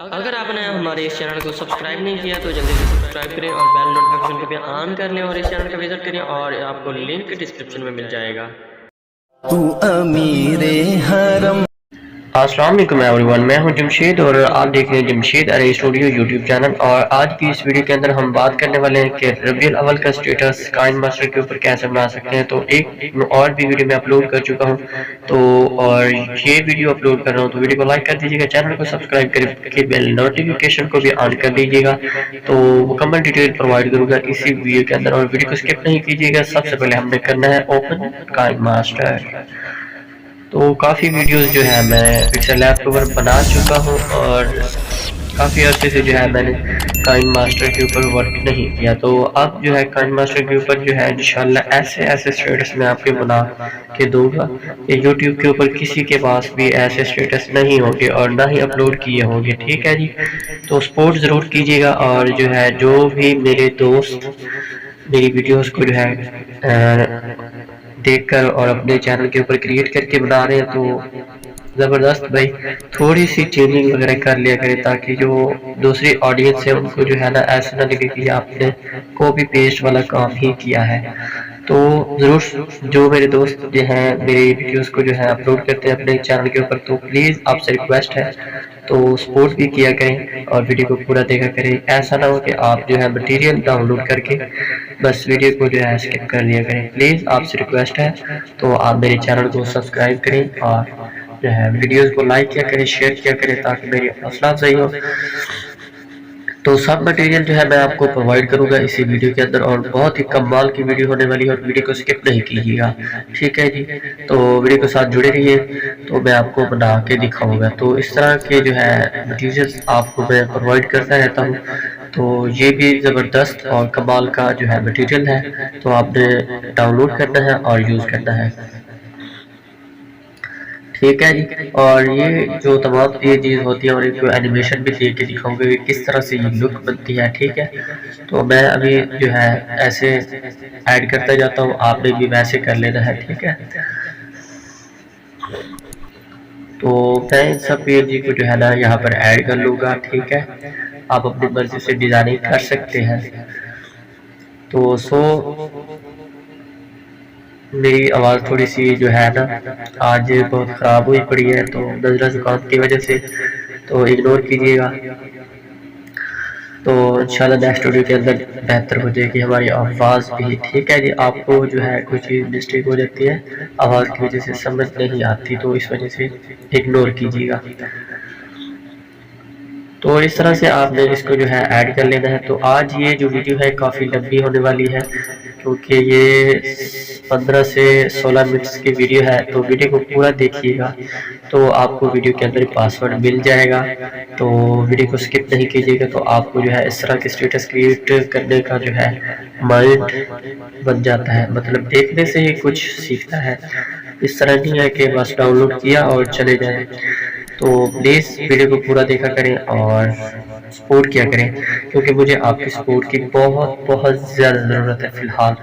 अगर आपने हमारे इस चैनल को सब्सक्राइब नहीं किया तो जल्दी से सब्सक्राइब करें और बेल नोटिफिकेशन को भी ऑन कर लें और इस चैनल का विजिट करें और आपको लिंक डिस्क्रिप्शन में मिल जाएगा। तू अमीरे हरम। अस्सलाम वालेकुम एवरीवन, मैं हूं जमशेद और आप देख रहे हैं जमशेद अरे स्टूडियो यूट्यूब चैनल। और आज की इस वीडियो के अंदर हम बात करने वाले हैं कि रबीउल अव्वल का स्टेटस काइन मास्टर के ऊपर कैसे बना सकते हैं। तो एक और भी वीडियो मैं अपलोड कर चुका हूं, तो और ये वीडियो अपलोड कर रहा हूं, तो वीडियो को लाइक कर दीजिएगा, चैनल को सब्सक्राइब करके बेल नोटिफिकेशन को भी ऑन कर दीजिएगा। तो मुकम्मल डिटेल प्रोवाइड करूँगा इसी वीडियो के अंदर और वीडियो को स्किप नहीं कीजिएगा। सबसे पहले हमने करना है ओपन काइन मास्टर। तो काफ़ी वीडियोस जो है मैं पिक्सल लैब के ऊपर बना चुका हूँ और काफ़ी अर्से से जो है मैंने काइन मास्टर के ऊपर वर्क नहीं किया। तो अब जो है काइन मास्टर के ऊपर जो है इंशाल्लाह ऐसे स्टेटस मैं आपके बना के दूंगा कि यूट्यूब के ऊपर किसी के पास भी ऐसे स्टेटस नहीं होंगे और ना ही अपलोड किए होंगे। ठीक है जी, तो सपोर्ट ज़रूर कीजिएगा। और जो है जो भी मेरे दोस्त मेरी वीडियोस को जो है देखकर और अपने चैनल के ऊपर क्रिएट करके बना रहे हैं, तो ज़बरदस्त भाई थोड़ी सी चेंजिंग वगैरह कर लिया करें ताकि जो दूसरी ऑडियंस है उनको जो है ना ऐसा ना लगे कि आपने कॉपी पेस्ट वाला काम ही किया है। तो ज़रूर जो मेरे दोस्त जो हैं मेरी वीडियोस को जो है अपलोड करते हैं अपने चैनल के ऊपर, तो प्लीज़ आपसे रिक्वेस्ट है तो सपोर्ट भी किया करें और वीडियो को पूरा देखा करें। ऐसा ना हो कि आप जो है मटेरियल डाउनलोड करके बस वीडियो को जो है स्किप कर लिया करें। प्लीज़ आपसे रिक्वेस्ट है तो आप मेरे चैनल को सब्सक्राइब करें और जो है वीडियोस को लाइक किया करें, शेयर किया करें ताकि मेरी हौसला अफजाई हो। तो सब मटेरियल जो है मैं आपको प्रोवाइड करूंगा इसी वीडियो के अंदर और बहुत ही कमाल की वीडियो होने वाली है और वीडियो को स्किप नहीं कीजिएगा। ठीक है जी, तो वीडियो के साथ जुड़े रहिए तो मैं आपको बना के दिखाऊंगा। तो इस तरह के जो है मटीरियल्स आपको मैं प्रोवाइड करता रहता हूँ। तो ये भी ज़बरदस्त और कमाल का जो है मटीरियल है, तो आपने डाउनलोड करना है और यूज़ करना है। ठीक है जी, और ये जो तमाम ये चीज़ होती है और इनको एनिमेशन भी दे के दिखाऊंगा कि किस तरह से ये लुक बनती है। ठीक है, तो मैं अभी जो है ऐसे ऐड करता जाता हूँ, आपने भी वैसे कर लेना है। ठीक है, तो मैं इन सब पेज को जो है ना यहाँ पर ऐड कर लूँगा। ठीक है, आप अपनी मर्जी से डिज़ाइनिंग कर सकते हैं। तो मेरी आवाज़ थोड़ी सी जो है ना आज बहुत ख़राब हुई पड़ी है, तो नज़ला ज़ुकाम की वजह से तो इग्नोर कीजिएगा। तो इंशाल्लाह नेक्स्ट वीडियो के अंदर बेहतर हो जाएगी हमारी आवाज़ भी। ठीक है जी, आपको जो है कोई चीज़ मिस्टेक हो जाती है आवाज़ की वजह से समझ नहीं आती, तो इस वजह से इग्नोर कीजिएगा। तो इस तरह से आपने इसको जो है ऐड कर लेना है। तो आज ये जो वीडियो है काफ़ी लंबी होने वाली है क्योंकि ये 15 से 16 मिनट्स की वीडियो है, तो वीडियो को पूरा देखिएगा तो आपको वीडियो के अंदर पासवर्ड मिल जाएगा। तो वीडियो को स्किप नहीं कीजिएगा, तो आपको जो है इस तरह के स्टेटस क्रिएट करने का जो है माइंड बन जाता है, मतलब देखने से ही कुछ सीखता है। इस तरह नहीं है कि बस डाउनलोड किया और चले जाए। तो प्लीज़ वीडियो को पूरा देखा करें और सपोर्ट किया करें क्योंकि मुझे आपकी सपोर्ट की बहुत ज़्यादा ज़रूरत है फ़िलहाल।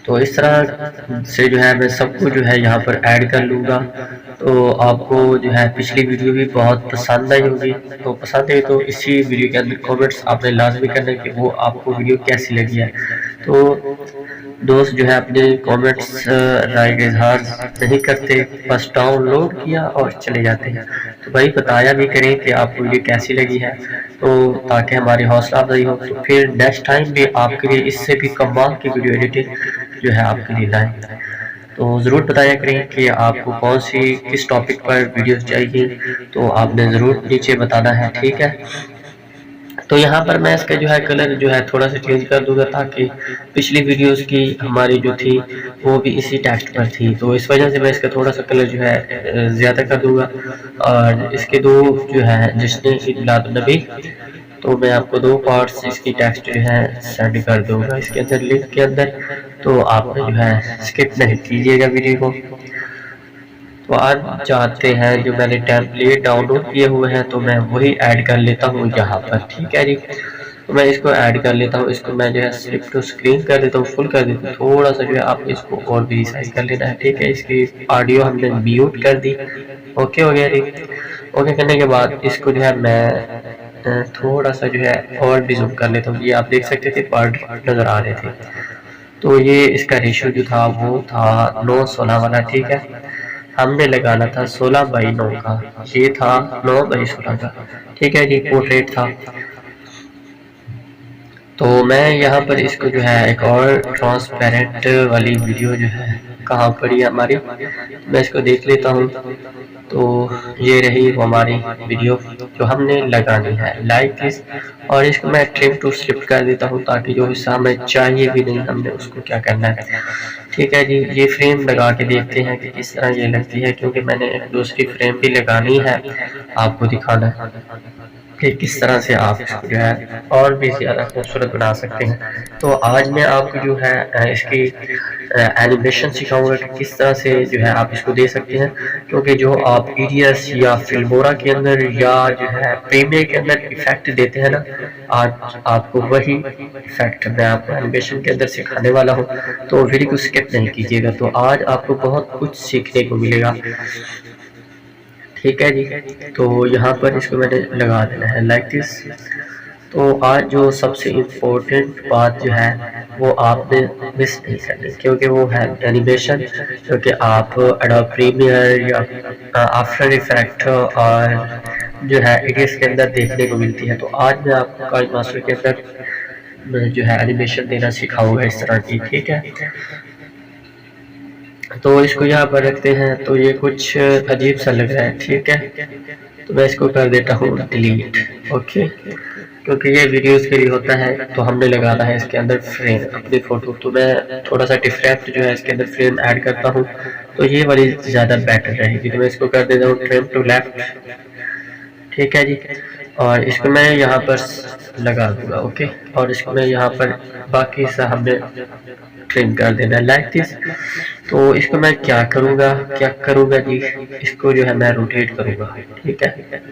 तो इस तरह से जो है मैं सबको जो है यहाँ पर ऐड कर लूँगा। तो आपको जो है पिछली वीडियो भी बहुत पसंद आई होगी, तो पसंद है तो इसी वीडियो के अंदर कमेंट्स आपने लाजमी करना है कि वो आपको वीडियो कैसी लगी है। तो दोस्त जो है अपने कमेंट्स राय का इजहार नहीं करते, बस डाउनलोड किया और चले जाते हैं। तो भाई बताया भी करें कि आपको वीडियो कैसी लगी है, तो ताकि हमारी हौसला अफजाई हो, तो फिर नेक्स्ट टाइम भी आपके लिए इससे भी कमाल की वीडियो एडिटिंग जो है आपके लिए लाएँ। तो ज़रूर बताया करें कि आपको कौन सी किस टॉपिक पर वीडियोस चाहिए, तो आपने ज़रूर नीचे बताना है। ठीक है, तो यहाँ पर मैं इसका जो है कलर जो है थोड़ा सा चेंज कर दूंगा ताकि पिछली वीडियोस की हमारी जो थी वो भी इसी टेक्स्ट पर थी, तो इस वजह से मैं इसका थोड़ा सा कलर जो है ज़्यादा कर दूंगा। और इसके दो जो है जिसने मिलाद नबी, तो मैं आपको दो पार्ट्स इसकी टेक्स्ट जो है सेंड कर दूंगा इसके अंदर लिंक के अंदर, तो आपने जो है स्किप नहीं कीजिएगा वीडियो को। तो आज चाहते हैं जो मैंने टेम्पलेट डाउनलोड किए हुए हैं तो मैं वही ऐड कर लेता हूँ यहाँ पर। ठीक है जी, तो मैं इसको ऐड कर लेता हूँ, इसको मैं जो है स्लिप टू स्क्रीन कर देता हूँ, फुल कर देता हूँ, थोड़ा सा जो है आप इसको और भी रिसाइज कर लेना है। ठीक है, इसकी ऑडियो हमने म्यूट कर दी, ओके हो गया जी। ओके करने के बाद इसको जो है मैं थोड़ा सा जो है और भी जूम कर लेता हूँ। ये आप देख सकते थे पार्ट नज़र आ रहे थे। तो ये इसका रेशियो जो था वो था 9:16 वाला, ठीक है। हमने लगाना था 16:9 का, ये था 9:16 का, ठीक है जी, पोर्ट्रेट था। तो मैं यहाँ पर इसको जो है एक और ट्रांसपेरेंट वाली वीडियो जो है कहाँ पड़ी हमारी, मैं इसको देख लेता हूँ। तो ये रही वो हमारी वीडियो जो हमने लगानी है, लाइक दिस। और इसको मैं ट्रिम टू स्लिप कर देता हूँ ताकि जो हिस्सा हमें चाहिए भी नहीं हमने उसको क्या करना है, ठीक है जी। ये फ्रेम लगा के देखते हैं कि किस तरह ये लगती है, क्योंकि मैंने एक दूसरी फ्रेम भी लगानी है, आपको दिखाना है कि किस तरह से आप इसको जो है और भी ज़्यादा खूबसूरत बना सकते हैं। तो आज मैं आपको जो है इसकी एनिमेशन सिखाऊंगा कि किस तरह से जो है आप इसको दे सकते हैं, क्योंकि जो आप EDS या फिल्मोरा के अंदर या जो है प्रीमियर के अंदर इफेक्ट देते हैं ना, आज आपको वही इफेक्ट मैं आपको एनिमेशन के अंदर सिखाने वाला हूँ। तो वीडियो को स्किप नहीं कीजिएगा, तो आज आपको बहुत कुछ सीखने को मिलेगा, ठीक है जी। तो यहाँ पर इसको मैंने लगा देना है लाइक दिस। तो आज जो सबसे इम्पोर्टेंट बात जो है वो आपने मिस नहीं करनी, क्योंकि वो है एनिमेशन, क्योंकि आप एडोब प्रीमियर या आफ्टर इफेक्ट और जो है EDS के अंदर देखने को मिलती है। तो आज मैं आपको काइन मास्टर के अंदर जो है एनिमेशन देना सिखाऊंगा इस तरह की, ठीक है। तो इसको यहाँ पर रखते हैं, तो ये कुछ अजीब सा लग रहा है, ठीक है। तो मैं इसको कर देता हूँ डिलीट, ओके, क्योंकि ये वीडियोस के लिए होता है। तो हमने लगाना है इसके अंदर फ्रेम अपनी फ़ोटो, तो मैं थोड़ा सा डिफरेंट जो है इसके अंदर फ्रेम ऐड करता हूँ, तो ये वाली ज़्यादा बेटर रहेगी। तो मैं इसको कर देता हूँ ट्रिम टू लेफ्ट, ठीक है जी। और इसको मैं यहाँ पर लगा दूँगा, ओके। और इसको मैं यहाँ पर बाकी सा हमने ट्रिम कर देना लाइक दिस। तो इसको मैं क्या करूँगा जी, इसको जो है मैं रोटेट करूँगा, ठीक है,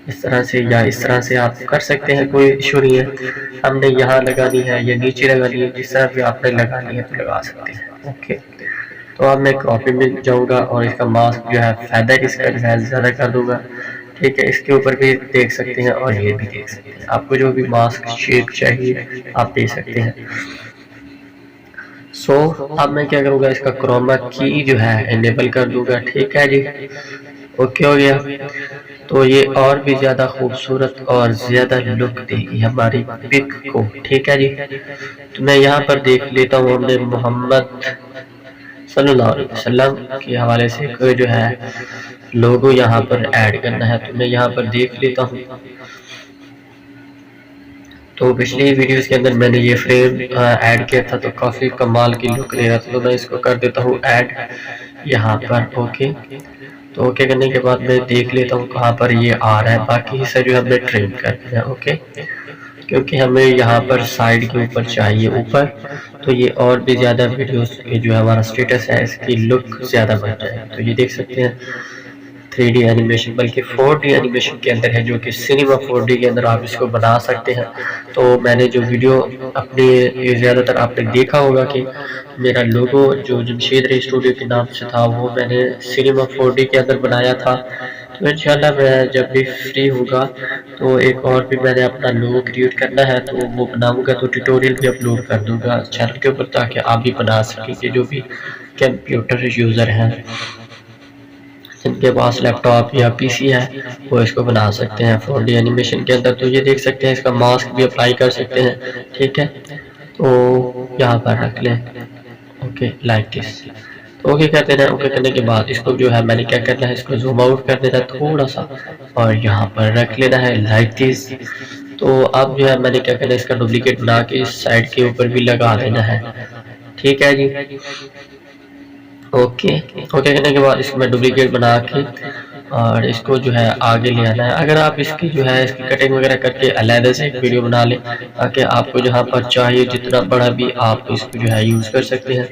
इस तरह से या इस तरह से आप कर सकते हैं, कोई इशू नहीं है। हमने यहाँ लगानी है या नीचे लगानी है, जिस तरह भी आपने लगानी है तो लगा सकते हैं, ओके। तो अब मैं कॉपी में जाऊँगा और इसका मास्क जो है फेदर इसका जो है ज़्यादा कर दूँगा, ठीक है। इसके ऊपर भी देख सकते हैं और ये भी देख सकते हैं, आपको जो भी मास्क शेप चाहिए आप दे सकते हैं। सो अब मैं क्या करूँगा, इसका क्रोमा की जो है इनेबल कर दूंगा, ठीक है जी, ओके हो गया। तो ये और भी ज़्यादा खूबसूरत और ज़्यादा लुक देगी हमारी पिक को, ठीक है जी। तो मैं यहाँ पर देख लेता हूँ, हमने मोहम्मद सल्लल्लाहु अलैहि वसल्लम के हवाले से कोई जो है लोगो यहाँ पर ऐड करना है, तो मैं यहाँ पर देख लेता हूँ। तो पिछली वीडियोस के अंदर मैंने ये फ्रेम ऐड किया था, तो काफ़ी कमाल की लुक दे रहा था। तो मैं इसको कर देता हूँ ऐड यहाँ पर, ओके। तो ओके करने के बाद मैं देख लेता हूँ कहाँ पर ये आ रहा है, बाकी हिस्सा जो हमें ट्रिम करना है, ओके, क्योंकि हमें यहाँ पर साइड के ऊपर चाहिए ऊपर, तो ये और भी ज़्यादा वीडियोस जो हमारा स्टेटस है इसकी लुक ज़्यादा बढ़ जाएगी। तो ये देख सकते हैं 3D एनिमेशन, बल्कि 4D एनिमेशन के अंदर है, जो कि सिनेमा 4D के अंदर आप इसको बना सकते हैं। तो मैंने जो वीडियो अपने ज़्यादातर आपने देखा होगा कि मेरा लोगो जो जमशेद रे स्टूडियो के नाम से था वो मैंने सिनेमा 4D के अंदर बनाया था। तो इंशाल्लाह मैं जब भी फ्री होगा तो एक और भी मैंने अपना लोगो क्रिएट करना है, तो वो बनाऊंगा, तो ट्यूटोरियल भी अपलोड कर दूंगा चैनल के ऊपर, ताकि आप भी बना सकेंगे जो भी कंप्यूटर यूज़र हैं, जिनके पास लैपटॉप या PC है वो इसको बना सकते हैं 4D एनिमेशन के अंदर। तो ये देख सकते हैं, इसका मास्क भी अप्लाई कर सकते हैं, ठीक है। तो यहाँ पर रख लें, ओके लाइक दिस। तो ओके कर देना है। ओके करने के बाद इसको जो है मैंने क्या करना है, इसको जूम आउट कर देना है थोड़ा सा और यहाँ पर रख लेना है लाइक दिस। तो अब जो है मैंने क्या करना है, इसका डुप्लीकेट बना के इस साइड के ऊपर भी लगा देना है, ठीक है जी। ओके करने के बाद इसको मैं डुप्लीकेट बना के और इसको जो है आगे ले आना है। अगर आप इसकी जो है इसकी कटिंग वगैरह करके अलग से एक वीडियो बना लें, ताकि आपको जहाँ पर चाहिए जितना बड़ा भी आप इसको जो है यूज़ कर सकते हैं।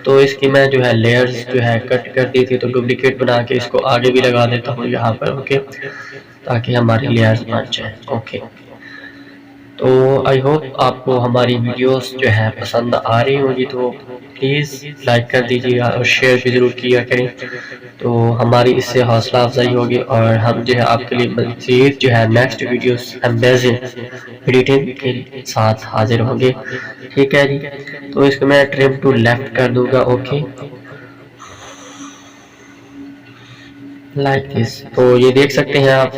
तो इसकी मैं जो है लेयर्स जो है कट कर दी थी, तो डुप्लीकेट बना के इसको आगे भी लगा देता हूँ यहाँ पर, ओके, ताकि हमारी लेयर्स बन जाए, ओके। तो आई होप आपको हमारी वीडियोस जो है पसंद आ रही होगी, तो प्लीज़ लाइक कर दीजिएगा और शेयर भी ज़रूर किया करें, तो हमारी इससे हौसला अफजाई होगी और हम जो है आपके लिए मज़ीद जो है नेक्स्ट वीडियोस अमेजिंग एडिटिंग के साथ हाजिर होंगे। ठीक है जी, तो इसको मैं ट्रिम टू लेफ्ट कर दूंगा। Okay, like this. तो ये देख सकते हैं आप।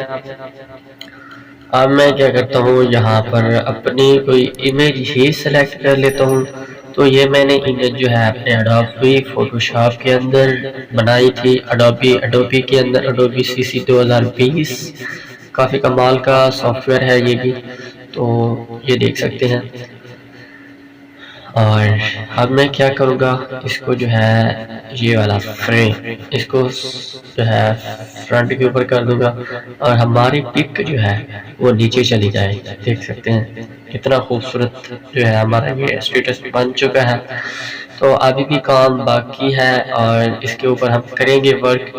अब मैं क्या करता हूँ, यहाँ पर अपनी कोई इमेज ही सेलेक्ट कर लेता हूँ। तो ये मैंने इमेज जो है अपने अडोबी फोटोशॉप के अंदर बनाई थी, अडोबी के अंदर, अडोबी CC 2020। काफ़ी कमाल का सॉफ्टवेयर है ये भी, तो ये देख सकते हैं। और अब मैं क्या करूँगा, इसको जो है ये वाला फ्रेम, इसको जो है फ्रंट के ऊपर कर दूंगा और हमारी पिक जो है वो नीचे चली जाएगी। देख सकते हैं कितना खूबसूरत जो है हमारा ये स्टेटस बन चुका है। तो अभी भी काम बाकी है और इसके ऊपर हम करेंगे वर्क,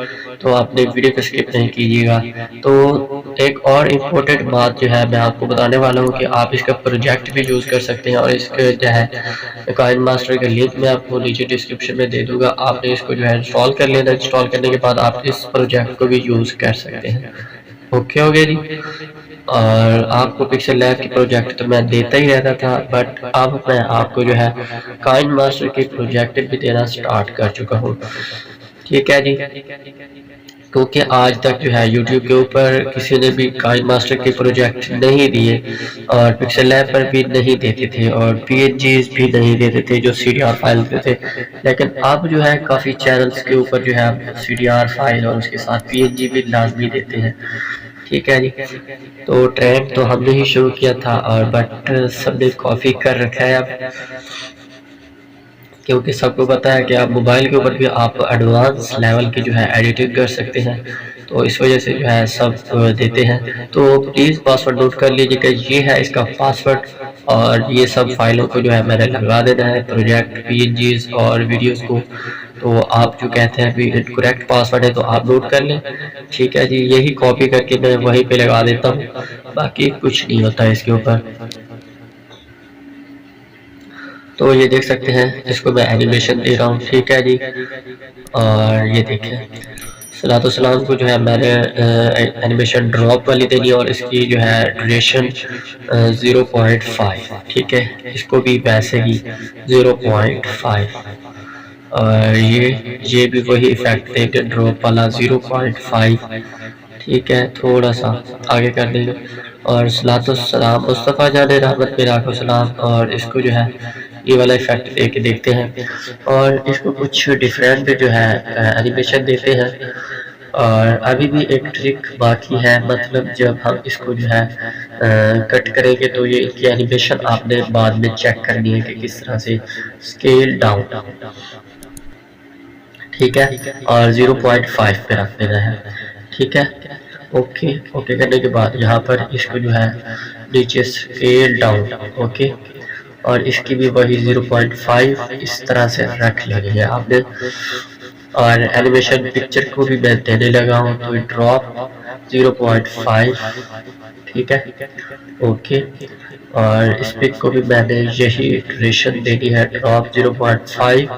तो आपने वीडियो को स्किप नहीं कीजिएगा। तो एक और इम्पोर्टेंट बात जो है मैं आपको बताने वाला हूँ कि आप इसका प्रोजेक्ट भी यूज़ कर सकते हैं, और इसके जो है काइन मास्टर का लिंक मैं आपको नीचे डिस्क्रिप्शन में दे दूंगा। आपने इसको जो है इंस्टॉल कर लेना। इंस्टॉल करने के बाद आप इस प्रोजेक्ट को भी यूज़ कर सकते हैं। ओके हो गया जी। और आपको पिक्सल लैब के प्रोजेक्ट तो मैं देता ही रहता था, बट अब मैं आपको जो है काइन मास्टर के प्रोजेक्ट भी देना स्टार्ट कर चुका हूँ। ठीक है जी, क्योंकि आज तक जो है YouTube के ऊपर किसी ने भी काइन मास्टर के प्रोजेक्ट नहीं दिए, और पिक्सल लैब पर भी नहीं देते थे, और PNGs भी नहीं देते थे जो CDR फाइल देते थे। लेकिन अब जो है काफ़ी चैनल्स के ऊपर जो है CDR फाइल और उसके साथ PNG भी लाजमी देते हैं। ठीक है जी, तो ट्रेंड तो हमने ही शुरू किया था, और बट सबने कॉपी कर रखा है अब, क्योंकि सबको पता है कि आप मोबाइल के ऊपर भी आप एडवांस लेवल की जो है एडिटिंग कर सकते हैं, तो इस वजह से जो है सब देते हैं। तो प्लीज़ पासवर्ड नोट कर लीजिए कि ये है इसका पासवर्ड, और ये सब फाइलों को जो है मैंने लगा देना है, प्रोजेक्ट, PNGs और वीडियोस को। तो आप जो कहते हैं कि करेक्ट पासवर्ड है, तो आप नोट कर लें। ठीक है जी, यही कॉपी करके मैं वहीं पे लगा देता हूँ, बाकी कुछ नहीं होता है इसके ऊपर। तो ये देख सकते हैं, इसको मैं एनिमेशन दे रहा हूँ। ठीक है जी, और ये देखें सलातो सलाम को जो है मैंने एनिमेशन ड्रॉप वाली देनी है, और इसकी जो है ड्यूरेशन 0.5। ठीक है, इसको भी वैसे ही 0.5, और ये भी वही इफेक्ट देंगे ड्रॉप वाला 0.5। ठीक है, थोड़ा सा आगे कर देंगे, और सलातो सलाम मुस्तफ़ा जाने रहमत पे राखो सलाम, और इसको जो है ये वाला इफेक्ट दे के देखते हैं, और इसको कुछ डिफरेंट जो है एनिमेशन देते हैं। और अभी भी एक ट्रिक बाकी है, मतलब जब हम इसको जो है कट करेंगे, तो ये इनकी एनिमेशन आपने बाद में चेक करनी है कि किस तरह से स्केल डाउन। ठीक है, और 0.5 पे रख देना है। ठीक है, ओके ओके करने के बाद यहाँ पर इसको जो है नीचे स्केल डाउन। ओके, और इसकी भी वही 0.5 इस तरह से रख लेनी है आपने। और एनिमेशन पिक्चर को भी मैं देने लगा हूँ, तो ड्रॉप 0.5। ठीक है, ओके, और इस पिक को भी मैंने यही ड्यूरेशन देनी है, ड्रॉप 0.5।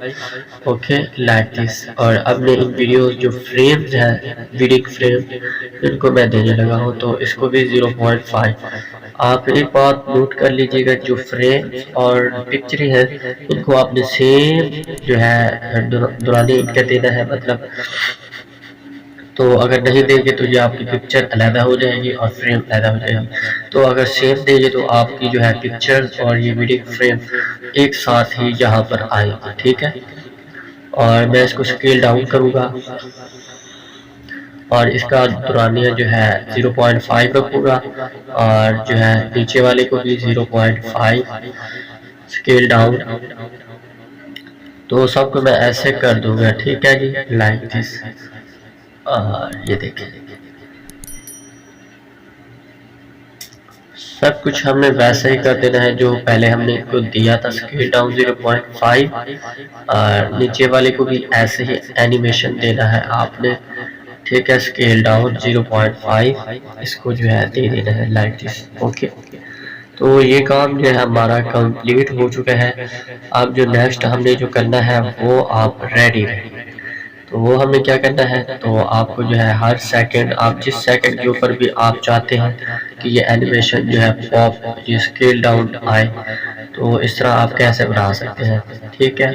Okay, like this. और अब मैं इन वीडियोस जो फ्रेम्स हैं, वीडिंग फ्रेम, इनको मैं देने लगा हूँ, तो इसको भी 0.5। आप एक बात नोट कर लीजिएगा, जो फ्रेम और पिक्चर है इनको आपने सेम जो है दुरानी इनका देना है, मतलब तो अगर नहीं देंगे तो ये आपकी पिक्चर अलहदा हो जाएगी और फ्रेम अलहदा हो जाएगा। तो अगर सेम देंगे तो आपकी जो है पिक्चर और ये वीडियो फ्रेम एक साथ ही यहाँ पर आएगी। ठीक है, और मैं इसको स्केल डाउन करूँगा, और इसका दुरानिया जो है 0.5 रखूँगा, और जो है नीचे वाले को भी 0.5 स्केल डाउन। तो सबको मैं ऐसे कर दूंगा। ठीक है जी, लाइक दिस। और ये देखें, सब कुछ हमने वैसे ही कर देना है जो पहले हमने इनको दिया था, स्केल डाउन 0.5, और नीचे वाले को भी ऐसे ही एनिमेशन देना है आपने। ठीक है, स्केल डाउन 0.5 इसको जो है दे देना है, लाइक दिस। ओके, तो ये काम जो है हमारा कंप्लीट हो चुका है। अब जो नेक्स्ट हमने जो करना है वो आप रेडी रहें। तो वो हमें क्या करना है, तो आपको जो है हर सेकंड, आप जिस सेकंड के ऊपर भी आप चाहते हैं कि ये एनिमेशन जो है पॉप, ये स्केल डाउन आए, तो इस तरह आप कैसे बना सकते हैं। ठीक है,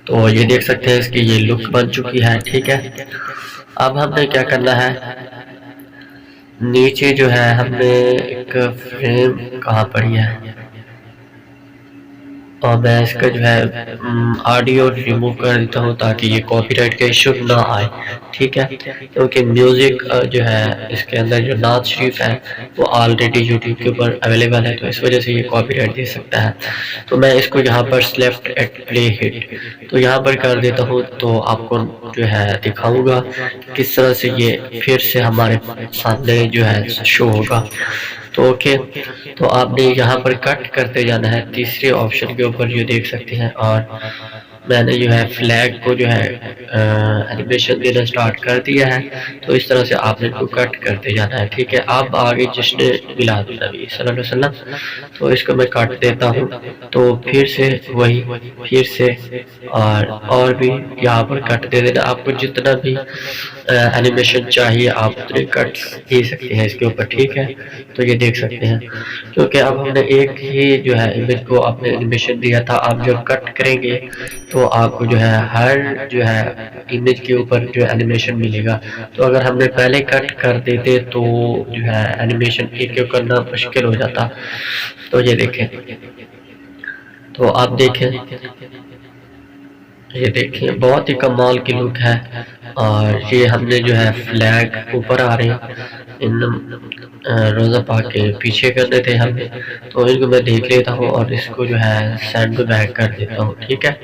तो ये देख सकते हैं इसकी ये लुक बन चुकी है। ठीक है, अब हमने क्या करना है, नीचे जो है हमने एक फ्रेम कहाँ पड़ी है, और मैं इसका जो है ऑडियो रिमूव कर देता हूँ ताकि ये कॉपीराइट का इशू ना आए। ठीक है, क्योंकि म्यूज़िक जो है इसके अंदर जो नात शरीफ है वो ऑलरेडी यूट्यूब के ऊपर अवेलेबल है, तो इस वजह से ये कॉपीराइट दे सकता है। तो मैं इसको यहाँ पर सेलेक्ट एट प्ले हिट, तो यहाँ पर कर देता हूँ, तो आपको जो है दिखाऊंगा किस तरह से ये फिर से हमारे सामने जो है शो होगा। तो ओके, तो आपने यहाँ पर कट करते जाना है तीसरे ऑप्शन के ऊपर, जो देख सकते हैं, और मैंने जो है फ्लैग को जो है एनिमेशन देना स्टार्ट कर दिया है। तो इस तरह से आपने इसको कट करते जाना है। ठीक है, अब आगे जिसने मिलादुन्नबी सल्लल्लाहु अलैहि वसल्लम, तो इसको मैं काट देता हूँ, तो फिर से वही, फिर से और भी यहाँ पर कट दे देना। आपको जितना भी एनिमेशन चाहिए आप उतने कट दे सकते हैं इसके ऊपर। ठीक है, तो ये देख सकते हैं, क्योंकि अब हमने एक ही जो है इमेज को आपने एनिमेशन दिया था, आप जब कट करेंगे तो आपको जो है हर जो है इमेज के ऊपर जो एनिमेशन मिलेगा। तो अगर हमने पहले कट कर देते तो जो है एनिमेशन एक एक करना मुश्किल हो जाता। तो ये देखें, तो आप देखें, ये देखिए बहुत ही कमाल की लुक है। और ये हमने जो है फ्लैग ऊपर आ रहे हैं, इन रोज़ा पाक के पीछे करने थे हमें, तो इनको मैं देख लेता हूँ और इसको जो है सेंड टू बैक कर देता हूँ। ठीक है,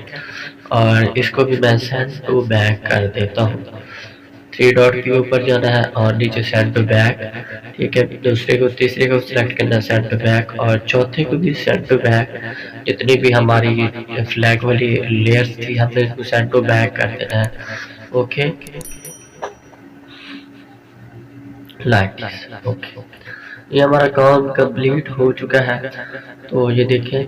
और इसको भी मैं सेंड टू बैक कर देता हूँ। थ्री डॉट के ऊपर जाना है और नीचे सेंड टू बैक। ठीक है, दूसरे को तीसरे को सिलेक्ट करना है सेंड टू बैक, और चौथे को भी सेंड टू बैक। जितनी भी हमारी फ्लैग वाली लेयर्स थी हमने इसको सेंड टू बैक कर देना है। Okay, like this. ओके, ये हमारा काम कंप्लीट हो चुका है। तो ये देखें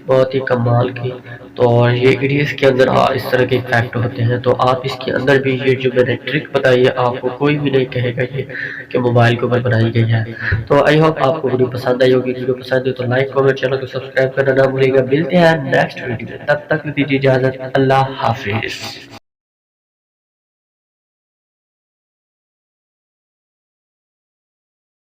बहुत ही कमाल की। तो और ये वीडियोस के अंदर इस तरह के इफेक्ट होते हैं, तो आप इसके अंदर भी ये जो मैंने ट्रिक बताई है आपको कोई भी नहीं कहेगा ये कि मोबाइल के ऊपर बनाई गई है। तो आई होप आपको वीडियो पसंद आई होगी। वीडियो पसंद है तो लाइक कमेंट चैनल को सब्सक्राइब करना ना भूलिएगा। मिलते हैं नेक्स्ट वीडियो में, तब तक दीजिए इजाजत। अल्लाह हाफिज।